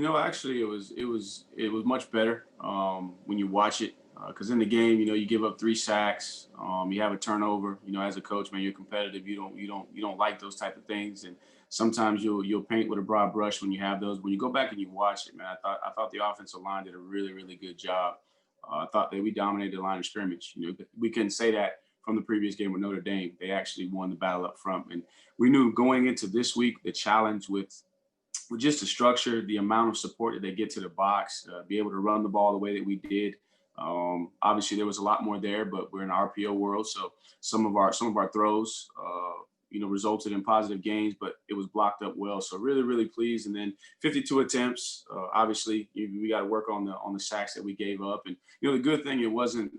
Actually, it was much better when you watch it because in the game, you give up 3 sacks, you have a turnover. As a coach, man, you're competitive. You don't like those type of things, and sometimes you'll paint with a broad brush when you have those. When you go back and you watch it, man, I thought the offensive line did a really really good job. I thought that we dominated the line of scrimmage. We couldn't say that from the previous game with Notre Dame. They actually won the battle up front, and we knew going into this week the challenge with just the structure, the amount of support that they get to the box, be able to run the ball the way that we did. Obviously, there was a lot more there, but we're in an RPO world, so some of our throws, resulted in positive gains, but it was blocked up well. So really, really pleased. And then 52 attempts. Obviously, we got to work on the sacks that we gave up. And the good thing, it wasn't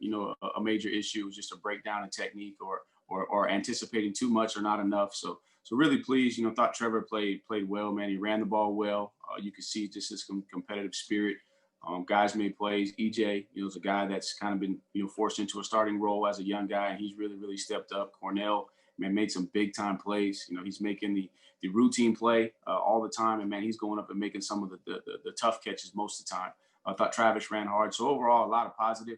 a major issue. It was just a breakdown in technique or anticipating too much or not enough. So really pleased. Thought Trevor played well, man. He ran the ball well. You could see just his competitive spirit. Guys made plays. EJ, is a guy that's kind of been, forced into a starting role as a young guy, and he's really, really stepped up. Cornell, man, made some big time plays. He's making the routine play all the time, and man, he's going up and making some of the tough catches most of the time. I thought Travis ran hard. So overall, a lot of positive.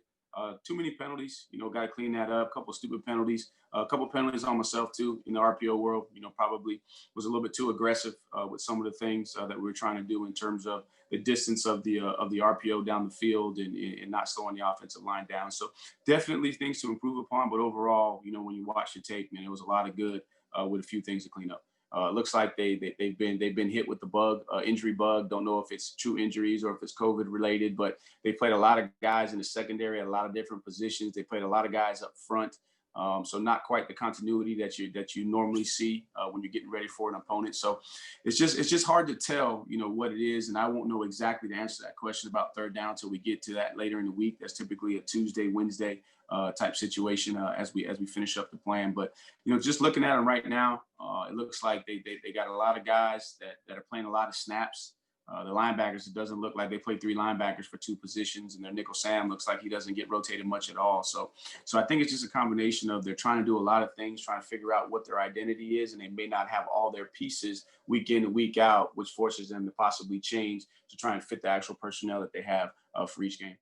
Too many penalties, got to clean that up. A couple of stupid penalties, a couple of penalties on myself too in the RPO world. Probably was a little bit too aggressive with some of the things that we were trying to do in terms of the distance of the RPO down the field and not slowing the offensive line down. So definitely things to improve upon. But overall, when you watch the tape, man, it was a lot of good with a few things to clean up. Looks like they've been hit with the injury bug. Don't know if it's true injuries or if it's COVID related, but they played a lot of guys in the secondary at a lot of different positions. They played a lot of guys up front. So not quite the continuity that you normally see when you're getting ready for an opponent. So it's just hard to tell, what it is. And I won't know exactly the answer to that question about third down until we get to that later in the week. That's typically a Tuesday, Wednesday type situation as we finish up the plan. But just looking at them right now, it looks like they got a lot of guys that are playing a lot of snaps. The linebackers, it doesn't look like they play 3 linebackers for 2 positions, and their nickel Sam looks like he doesn't get rotated much at all. So I think it's just a combination of they're trying to do a lot of things, trying to figure out what their identity is, and they may not have all their pieces week in and week out, which forces them to possibly change to try and fit the actual personnel that they have for each game.